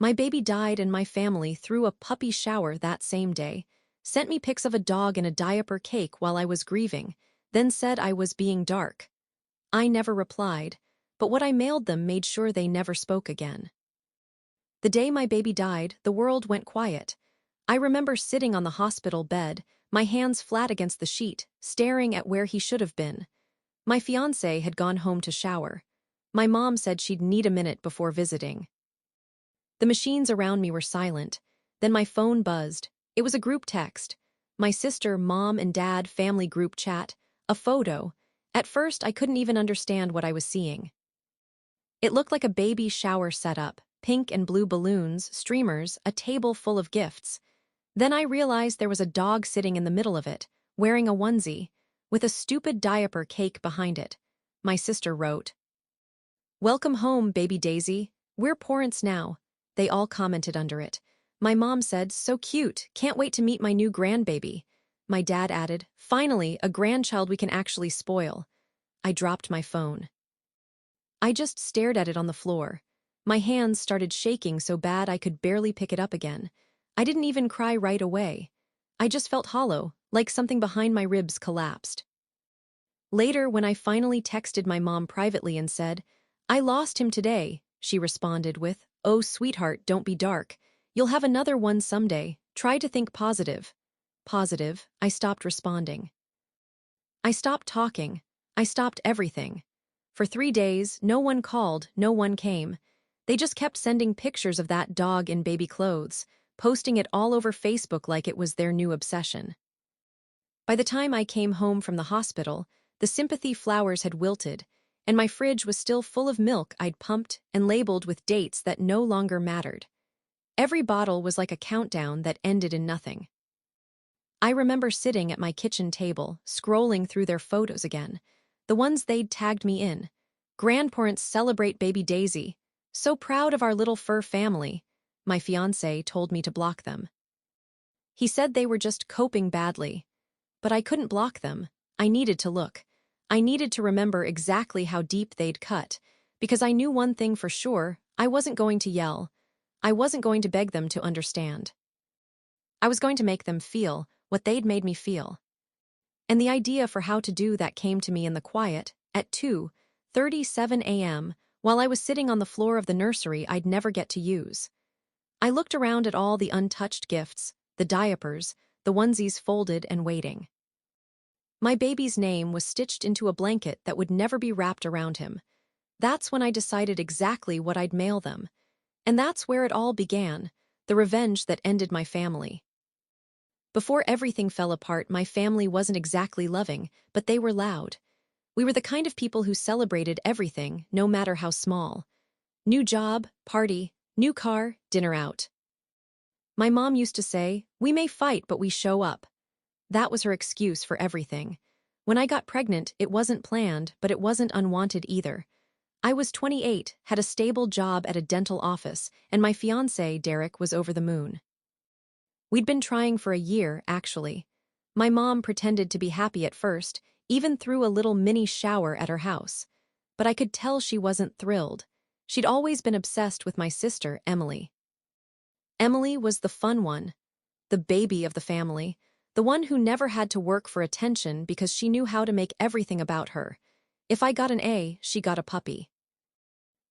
My baby died and my family threw a puppy shower that same day, sent me pics of a dog in a diaper cake while I was grieving, then said I was being dark. I never replied, but what I mailed them made sure they never spoke again. The day my baby died, the world went quiet. I remember sitting on the hospital bed, my hands flat against the sheet, staring at where he should have been. My fiancé had gone home to shower. My mom said she'd need a minute before visiting. The machines around me were silent. Then my phone buzzed. It was a group text. My sister, mom, and dad family group chat. A photo. At first, I couldn't even understand what I was seeing. It looked like a baby shower setup, pink and blue balloons, streamers, a table full of gifts. Then I realized there was a dog sitting in the middle of it, wearing a onesie, with a stupid diaper cake behind it. My sister wrote, "Welcome home, baby Daisy. We're parents now." They all commented under it. My mom said, "So cute, can't wait to meet my new grandbaby." My dad added, "Finally, a grandchild we can actually spoil." I dropped my phone. I just stared at it on the floor. My hands started shaking so bad I could barely pick it up again. I didn't even cry right away. I just felt hollow, like something behind my ribs collapsed. Later, when I finally texted my mom privately and said, "I lost him today," she responded with, "Oh, sweetheart, don't be dark. You'll have another one someday. Try to think positive." Positive, I stopped responding. I stopped talking. I stopped everything. For 3 days, no one called, no one came. They just kept sending pictures of that dog in baby clothes, posting it all over Facebook like it was their new obsession. By the time I came home from the hospital, the sympathy flowers had wilted, and my fridge was still full of milk I'd pumped and labeled with dates that no longer mattered. Every bottle was like a countdown that ended in nothing. I remember sitting at my kitchen table, scrolling through their photos again, the ones they'd tagged me in. "Grandparents celebrate baby Daisy. So proud of our little fur family." My fiancé told me to block them. He said they were just coping badly. But I couldn't block them. I needed to look. I needed to remember exactly how deep they'd cut, because I knew one thing for sure: I wasn't going to yell. I wasn't going to beg them to understand. I was going to make them feel what they'd made me feel. And the idea for how to do that came to me in the quiet, at 2:37 a.m., while I was sitting on the floor of the nursery I'd never get to use. I looked around at all the untouched gifts, the diapers, the onesies folded and waiting. My baby's name was stitched into a blanket that would never be wrapped around him. That's when I decided exactly what I'd mail them. And that's where it all began, the revenge that ended my family. Before everything fell apart, my family wasn't exactly loving, but they were loud. We were the kind of people who celebrated everything, no matter how small. New job, party, new car, dinner out. My mom used to say, "We may fight, but we show up." That was her excuse for everything. When I got pregnant, it wasn't planned, but it wasn't unwanted either. I was 28, had a stable job at a dental office, and my fiancé, Derek, was over the moon. We'd been trying for a year, actually. My mom pretended to be happy at first, even threw a little mini shower at her house. But I could tell she wasn't thrilled. She'd always been obsessed with my sister, Emily. Emily was the fun one, the baby of the family, the one who never had to work for attention because she knew how to make everything about her. If I got an A, she got a puppy.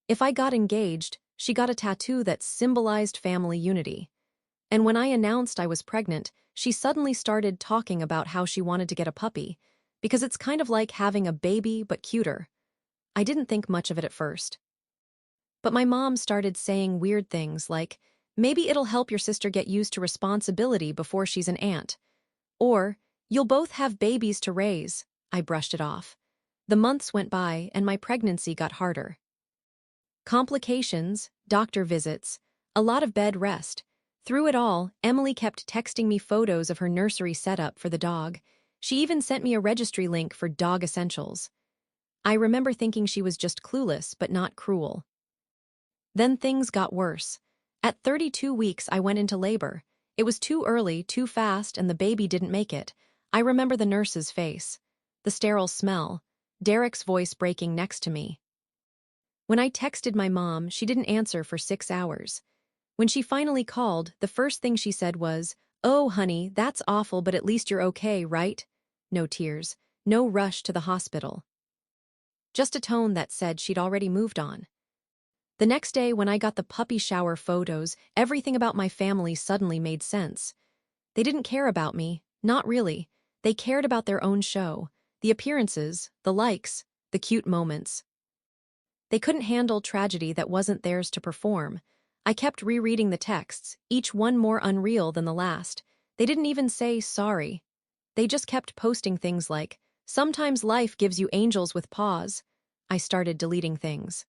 If I got engaged, she got a tattoo that symbolized family unity. And when I announced I was pregnant, she suddenly started talking about how she wanted to get a puppy, because it's kind of like having a baby but cuter. I didn't think much of it at first. But my mom started saying weird things like, "Maybe it'll help your sister get used to responsibility before she's an aunt." Or, "You'll both have babies to raise." I brushed it off. The months went by and my pregnancy got harder. Complications, doctor visits, a lot of bed rest. Through it all, Emily kept texting me photos of her nursery setup for the dog. She even sent me a registry link for dog essentials. I remember thinking she was just clueless but not cruel. Then things got worse. At 32 weeks, I went into labor. It was too early, too fast, and the baby didn't make it. I remember the nurse's face, the sterile smell, Derek's voice breaking next to me. When I texted my mom, she didn't answer for 6 hours. When she finally called, the first thing she said was, "Oh, honey, that's awful, but at least you're okay, right?" No tears, no rush to the hospital. Just a tone that said she'd already moved on. The next day, when I got the puppy shower photos, everything about my family suddenly made sense. They didn't care about me, not really. They cared about their own show, the appearances, the likes, the cute moments. They couldn't handle tragedy that wasn't theirs to perform. I kept rereading the texts, each one more unreal than the last. They didn't even say sorry. They just kept posting things like, "Sometimes life gives you angels with paws." I started deleting things.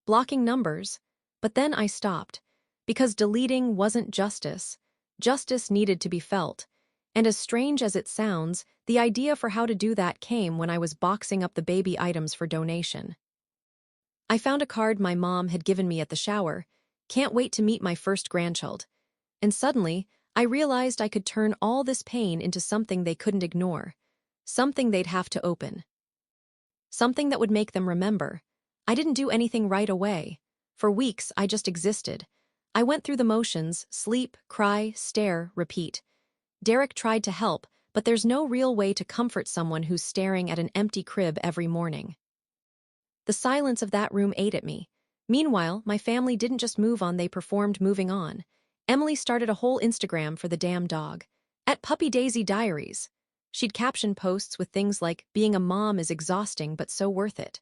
Blocking numbers. But then I stopped. Because deleting wasn't justice. Justice needed to be felt. And as strange as it sounds, the idea for how to do that came when I was boxing up the baby items for donation. I found a card my mom had given me at the shower. "Can't wait to meet my first grandchild." And suddenly, I realized I could turn all this pain into something they couldn't ignore. Something they'd have to open. Something that would make them remember. I didn't do anything right away. For weeks, I just existed. I went through the motions: sleep, cry, stare, repeat. Derek tried to help, but there's no real way to comfort someone who's staring at an empty crib every morning. The silence of that room ate at me. Meanwhile, my family didn't just move on, they performed moving on. Emily started a whole Instagram for the damn dog. At Puppy Daisy Diaries. She'd caption posts with things like, "Being a mom is exhausting but so worth it."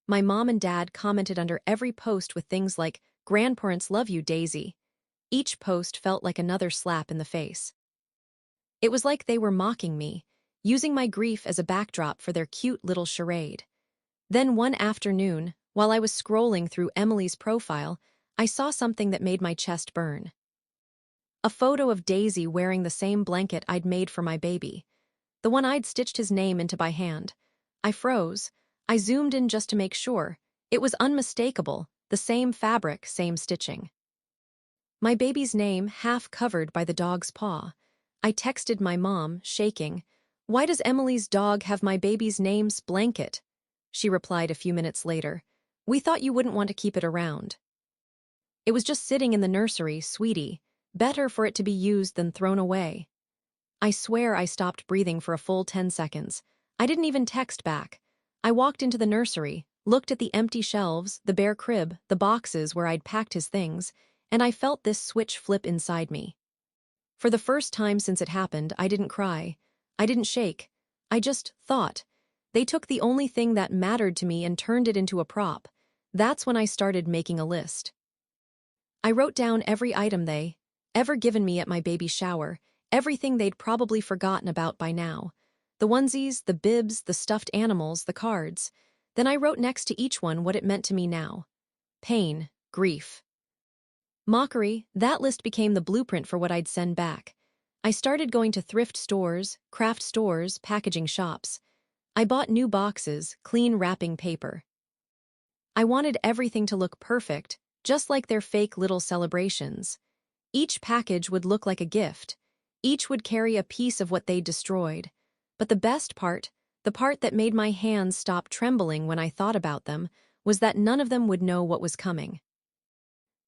My mom and dad commented under every post with things like, "Grandparents love you, Daisy." Each post felt like another slap in the face. It was like they were mocking me, using my grief as a backdrop for their cute little charade. Then one afternoon, while I was scrolling through Emily's profile, I saw something that made my chest burn. A photo of Daisy wearing the same blanket I'd made for my baby. The one I'd stitched his name into by hand. I froze. I zoomed in just to make sure. It was unmistakable, the same fabric, same stitching. My baby's name half covered by the dog's paw. I texted my mom, shaking, "Why does Emily's dog have my baby's name's blanket?" She replied a few minutes later, "We thought you wouldn't want to keep it around. It was just sitting in the nursery, sweetie. Better for it to be used than thrown away." I swear I stopped breathing for a full 10 seconds. I didn't even text back. I walked into the nursery, looked at the empty shelves, the bare crib, the boxes where I'd packed his things, and I felt this switch flip inside me. For the first time since it happened, I didn't cry. I didn't shake. I just thought. They took the only thing that mattered to me and turned it into a prop. That's when I started making a list. I wrote down every item they ever given me at my baby's shower, everything they'd probably forgotten about by now. The onesies, the bibs, the stuffed animals, the cards. Then I wrote next to each one what it meant to me now. Pain, grief, mockery. That list became the blueprint for what I'd send back. I started going to thrift stores, craft stores, packaging shops. I bought new boxes, clean wrapping paper. I wanted everything to look perfect, just like their fake little celebrations. Each package would look like a gift. Each would carry a piece of what they'd destroyed. But the best part, the part that made my hands stop trembling when I thought about them, was that none of them would know what was coming.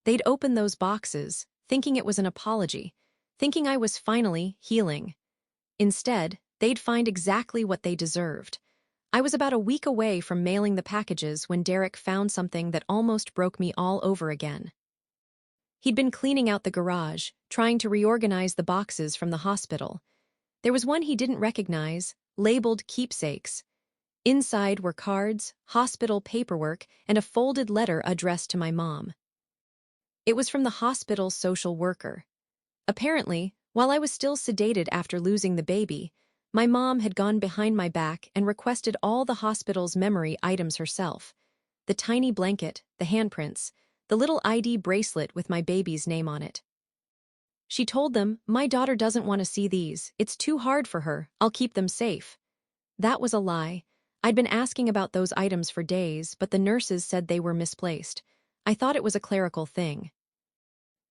They'd open those boxes, thinking it was an apology, thinking I was finally healing. Instead, they'd find exactly what they deserved. I was about a week away from mailing the packages when Derek found something that almost broke me all over again. He'd been cleaning out the garage, trying to reorganize the boxes from the hospital. There was one he didn't recognize, labeled keepsakes. Inside were cards, hospital paperwork, and a folded letter addressed to my mom. It was from the hospital's social worker. Apparently, while I was still sedated after losing the baby, my mom had gone behind my back and requested all the hospital's memory items herself. The tiny blanket, the handprints, the little ID bracelet with my baby's name on it. She told them, "My daughter doesn't want to see these. It's too hard for her. I'll keep them safe." That was a lie. I'd been asking about those items for days, but the nurses said they were misplaced. I thought it was a clerical thing.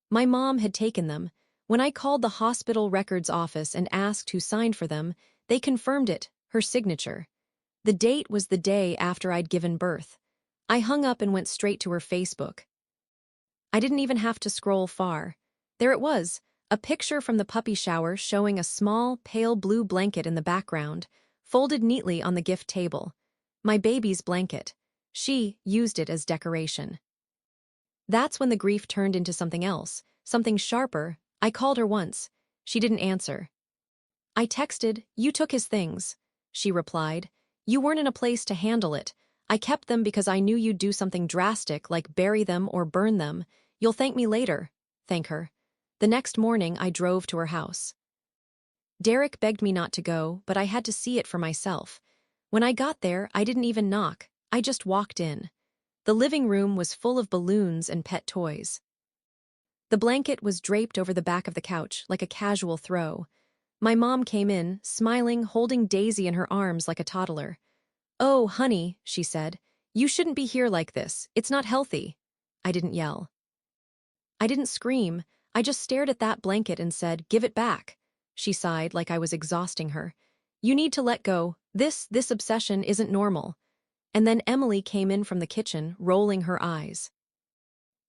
My mom had taken them. When I called the hospital records office and asked who signed for them, they confirmed it, her signature. The date was the day after I'd given birth. I hung up and went straight to her Facebook. I didn't even have to scroll far. There it was, a picture from the puppy shower showing a small, pale blue blanket in the background, folded neatly on the gift table. My baby's blanket. She used it as decoration. That's when the grief turned into something else, something sharper. I called her once. She didn't answer. I texted, "You took his things." She replied, "You weren't in a place to handle it. I kept them because I knew you'd do something drastic like bury them or burn them. You'll thank me later." Thank her. The next morning, I drove to her house. Derek begged me not to go, but I had to see it for myself. When I got there, I didn't even knock. I just walked in. The living room was full of balloons and pet toys. The blanket was draped over the back of the couch like a casual throw. My mom came in, smiling, holding Daisy in her arms like a toddler. "Oh, honey," she said, "you shouldn't be here like this. It's not healthy." I didn't yell. I didn't scream. I just stared at that blanket and said, "Give it back." She sighed like I was exhausting her. "You need to let go. This obsession isn't normal." And then Emily came in from the kitchen, rolling her eyes.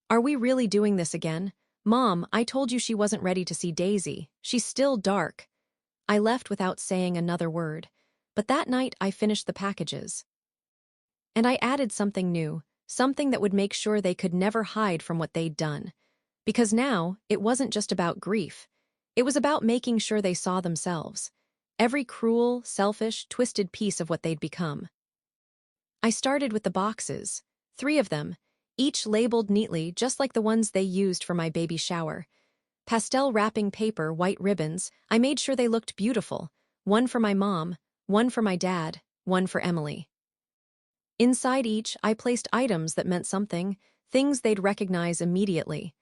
"Are we really doing this again? Mom, I told you she wasn't ready to see Daisy. She's still dark." I left without saying another word, but that night I finished the packages. And I added something new, something that would make sure they could never hide from what they'd done. Because now, it wasn't just about grief. It was about making sure they saw themselves. Every cruel, selfish, twisted piece of what they'd become. I started with the boxes, 3 of them, each labeled neatly just like the ones they used for my baby shower. Pastel wrapping paper, white ribbons, I made sure they looked beautiful. One for my mom, one for my dad, one for Emily. Inside each, I placed items that meant something, things they'd recognize immediately.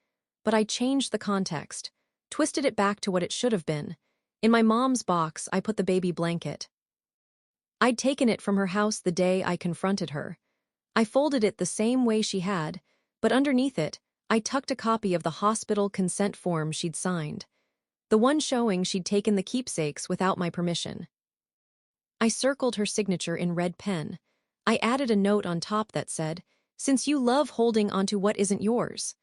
But I changed the context, twisted it back to what it should have been. In my mom's box, I put the baby blanket. I'd taken it from her house the day I confronted her. I folded it the same way she had, but underneath it, I tucked a copy of the hospital consent form she'd signed, the one showing she'd taken the keepsakes without my permission. I circled her signature in red pen. I added a note on top that said, "Since you love holding onto what isn't yours."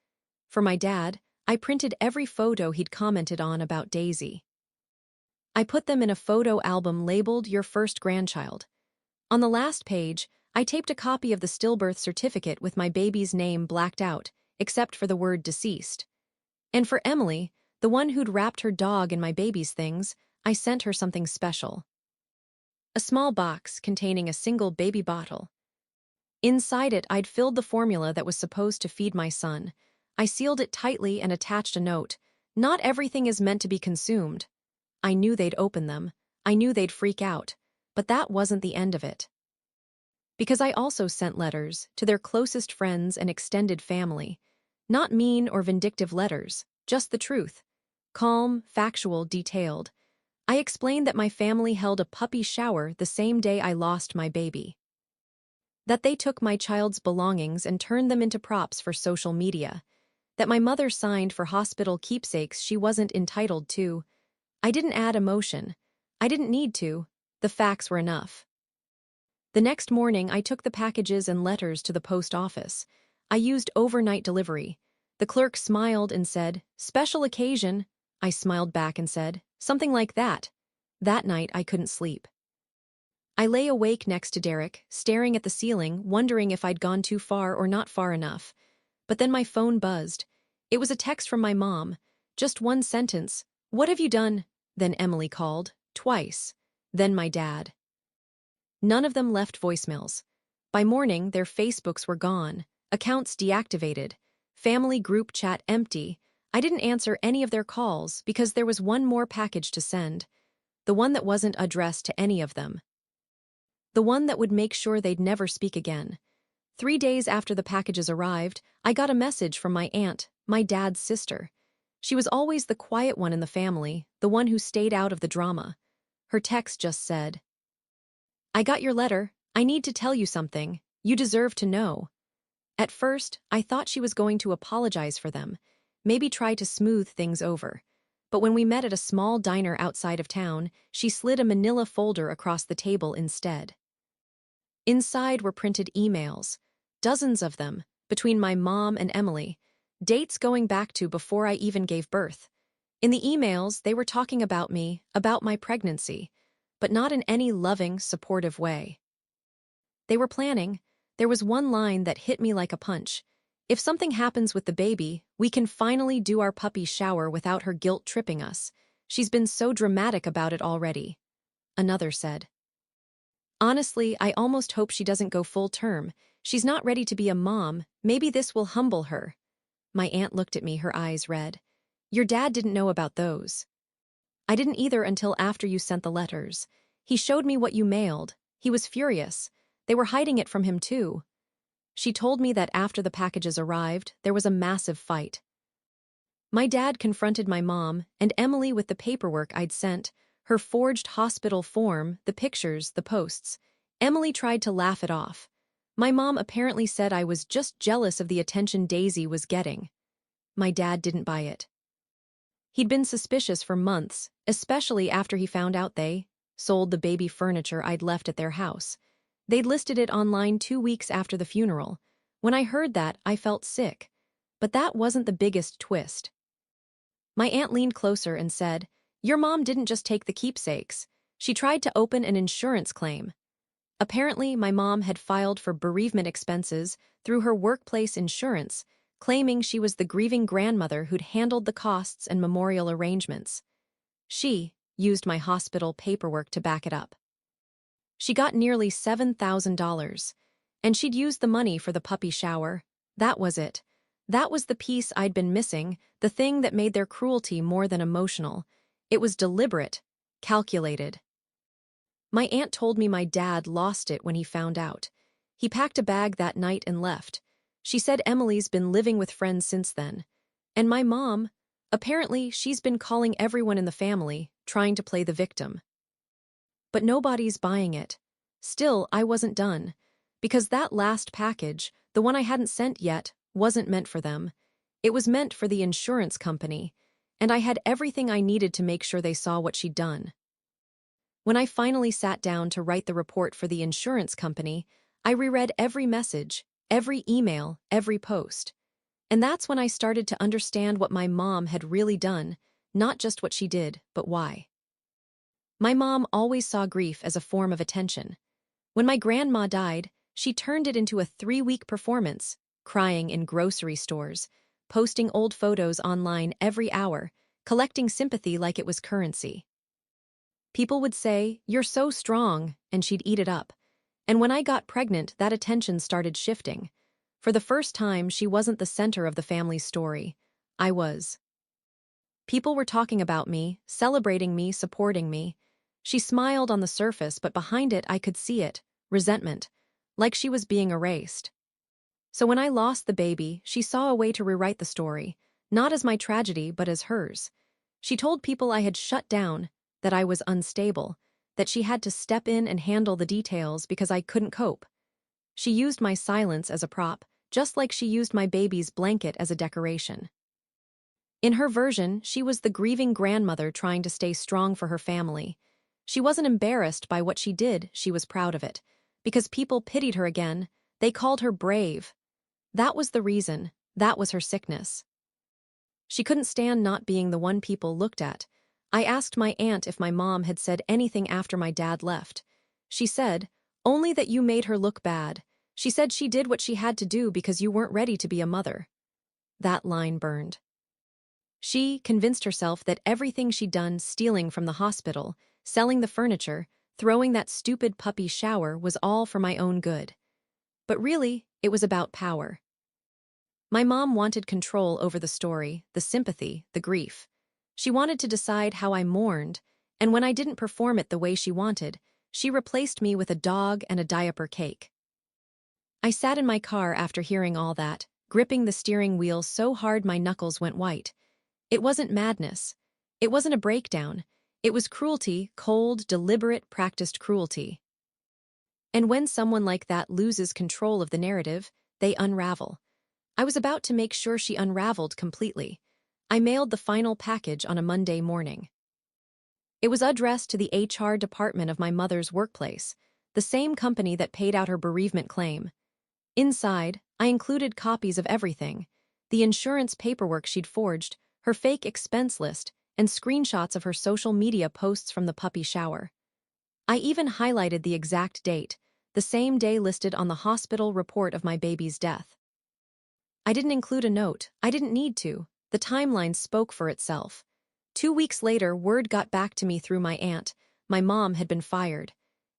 For my dad, I printed every photo he'd commented on about Daisy. I put them in a photo album labeled "Your First Grandchild." On the last page, I taped a copy of the stillbirth certificate with my baby's name blacked out, except for the word "deceased." And for Emily, the one who'd wrapped her dog in my baby's things, I sent her something special. A small box containing a single baby bottle. Inside it, I'd filled the formula that was supposed to feed my son. I sealed it tightly and attached a note. "Not everything is meant to be consumed." I knew they'd open them. I knew they'd freak out. But that wasn't the end of it. Because I also sent letters to their closest friends and extended family. Not mean or vindictive letters, just the truth. Calm, factual, detailed. I explained that my family held a puppy shower the same day I lost my baby. That they took my child's belongings and turned them into props for social media. That my mother signed for hospital keepsakes she wasn't entitled to. I didn't add emotion. I didn't need to. The facts were enough. The next morning, I took the packages and letters to the post office. I used overnight delivery. The clerk smiled and said, "Special occasion." I smiled back and said, "Something like that." That night, I couldn't sleep. I lay awake next to Derek, staring at the ceiling, wondering if I'd gone too far or not far enough. But then my phone buzzed. It was a text from my mom. Just one sentence. "What have you done?" Then Emily called, twice. Then my dad. None of them left voicemails. By morning, their Facebooks were gone, accounts deactivated, family group chat empty. I didn't answer any of their calls because there was one more package to send, the one that wasn't addressed to any of them. The one that would make sure they'd never speak again. 3 days after the packages arrived, I got a message from my aunt, my dad's sister. She was always the quiet one in the family, the one who stayed out of the drama. Her text just said, "I got your letter. I need to tell you something. You deserve to know." At first, I thought she was going to apologize for them, maybe try to smooth things over. But when we met at a small diner outside of town, she slid a manila folder across the table instead. Inside were printed emails, dozens of them, between my mom and Emily. dates going back to before I even gave birth. In the emails, they were talking about me, about my pregnancy, but not in any loving, supportive way. They were planning. There was one line that hit me like a punch. If something happens with the baby, we can finally do our puppy shower without her guilt tripping us. She's been so dramatic about it already. Another said. Honestly, I almost hope she doesn't go full term. She's not ready to be a mom. Maybe this will humble her. My aunt looked at me, her eyes red. Your dad didn't know about those. I didn't either until after you sent the letters. He showed me what you mailed. He was furious. They were hiding it from him too. She told me that after the packages arrived, there was a massive fight. My dad confronted my mom and Emily with the paperwork I'd sent, her forged hospital form, the pictures, the posts. Emily tried to laugh it off. My mom apparently said I was just jealous of the attention Daisy was getting. My dad didn't buy it. He'd been suspicious for months, especially after he found out they sold the baby furniture I'd left at their house. They'd listed it online 2 weeks after the funeral. When I heard that, I felt sick. But that wasn't the biggest twist. My aunt leaned closer and said, Your mom didn't just take the keepsakes. She tried to open an insurance claim. Apparently, my mom had filed for bereavement expenses through her workplace insurance, claiming she was the grieving grandmother who'd handled the costs and memorial arrangements. She used my hospital paperwork to back it up. She got nearly $7,000, and she'd used the money for the puppy shower. That was it. That was the piece I'd been missing, the thing that made their cruelty more than emotional. It was deliberate, calculated. My aunt told me my dad lost it when he found out. He packed a bag that night and left. She said Emily's been living with friends since then. And my mom, apparently she's been calling everyone in the family, trying to play the victim. But nobody's buying it. Still, I wasn't done. Because that last package, the one I hadn't sent yet, wasn't meant for them. It was meant for the insurance company, and I had everything I needed to make sure they saw what she'd done. When I finally sat down to write the report for the insurance company, I reread every message, every email, every post. And that's when I started to understand what my mom had really done, not just what she did, but why. My mom always saw grief as a form of attention. When my grandma died, she turned it into a 3-week performance, crying in grocery stores, posting old photos online every hour, collecting sympathy like it was currency. People would say, "You're so strong," and she'd eat it up. And when I got pregnant, that attention started shifting. For the first time, she wasn't the center of the family's story. I was. People were talking about me, celebrating me, supporting me. She smiled on the surface, but behind it I could see it, resentment, like she was being erased. So when I lost the baby, she saw a way to rewrite the story, not as my tragedy, but as hers. She told people I had shut down, that I was unstable, that she had to step in and handle the details because I couldn't cope. She used my silence as a prop, just like she used my baby's blanket as a decoration. In her version, she was the grieving grandmother trying to stay strong for her family. She wasn't embarrassed by what she did, she was proud of it. Because people pitied her again, they called her brave. That was the reason, that was her sickness. She couldn't stand not being the one people looked at. I asked my aunt if my mom had said anything after my dad left. She said, "Only that you made her look bad. She said she did what she had to do because you weren't ready to be a mother." That line burned. She convinced herself that everything she'd done, stealing from the hospital, selling the furniture, throwing that stupid puppy shower, was all for my own good. But really, it was about power. My mom wanted control over the story, the sympathy, the grief. She wanted to decide how I mourned, and when I didn't perform it the way she wanted, she replaced me with a dog and a diaper cake. I sat in my car after hearing all that, gripping the steering wheel so hard my knuckles went white. It wasn't madness. It wasn't a breakdown. It was cruelty, cold, deliberate, practiced cruelty. And when someone like that loses control of the narrative, they unravel. I was about to make sure she unraveled completely. I mailed the final package on a Monday morning. It was addressed to the HR department of my mother's workplace, the same company that paid out her bereavement claim. Inside, I included copies of everything: the insurance paperwork she'd forged, her fake expense list, and screenshots of her social media posts from the puppy shower. I even highlighted the exact date, the same day listed on the hospital report of my baby's death. I didn't include a note. I didn't need to. The timeline spoke for itself. 2 weeks later, word got back to me through my aunt. My mom had been fired.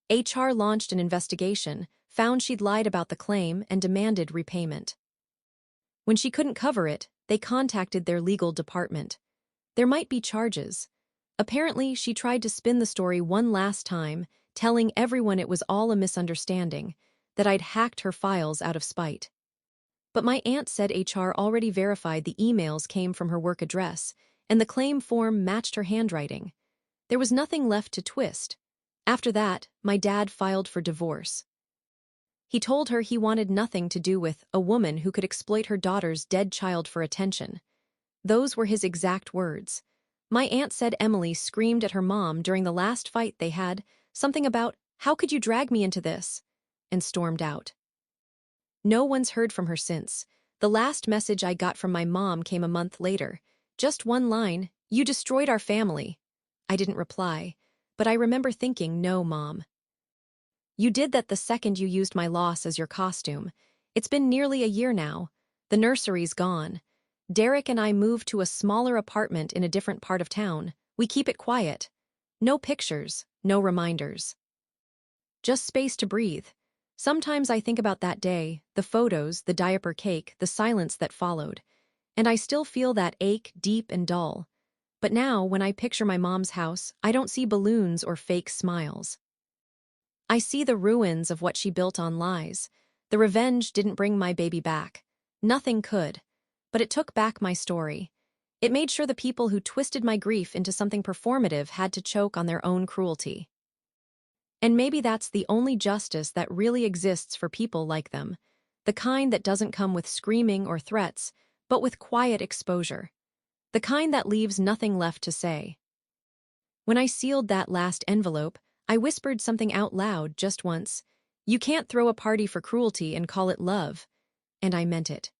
HR launched an investigation, found she'd lied about the claim, and demanded repayment. When she couldn't cover it, they contacted their legal department. There might be charges. Apparently, she tried to spin the story one last time, telling everyone it was all a misunderstanding, that I'd hacked her files out of spite. But my aunt said HR already verified the emails came from her work address, and the claim form matched her handwriting. There was nothing left to twist. After that, my dad filed for divorce. He told her he wanted nothing to do with a woman who could exploit her daughter's dead child for attention. Those were his exact words. My aunt said Emily screamed at her mom during the last fight they had, something about, "How could you drag me into this?" and stormed out. No one's heard from her since. The last message I got from my mom came a month later. Just one line, "You destroyed our family." I didn't reply, but I remember thinking, "No, Mom. You did that the second you used my loss as your costume. It's been nearly a year now. The nursery's gone. Derek and I moved to a smaller apartment in a different part of town. We keep it quiet. No pictures, no reminders. Just space to breathe." Sometimes I think about that day, the photos, the diaper cake, the silence that followed, and I still feel that ache deep and dull. But now, when I picture my mom's house, I don't see balloons or fake smiles. I see the ruins of what she built on lies. The revenge didn't bring my baby back. Nothing could. But it took back my story. It made sure the people who twisted my grief into something performative had to choke on their own cruelty. And maybe that's the only justice that really exists for people like them, the kind that doesn't come with screaming or threats, but with quiet exposure. The kind that leaves nothing left to say. When I sealed that last envelope, I whispered something out loud just once. "You can't throw a party for cruelty and call it love." And I meant it.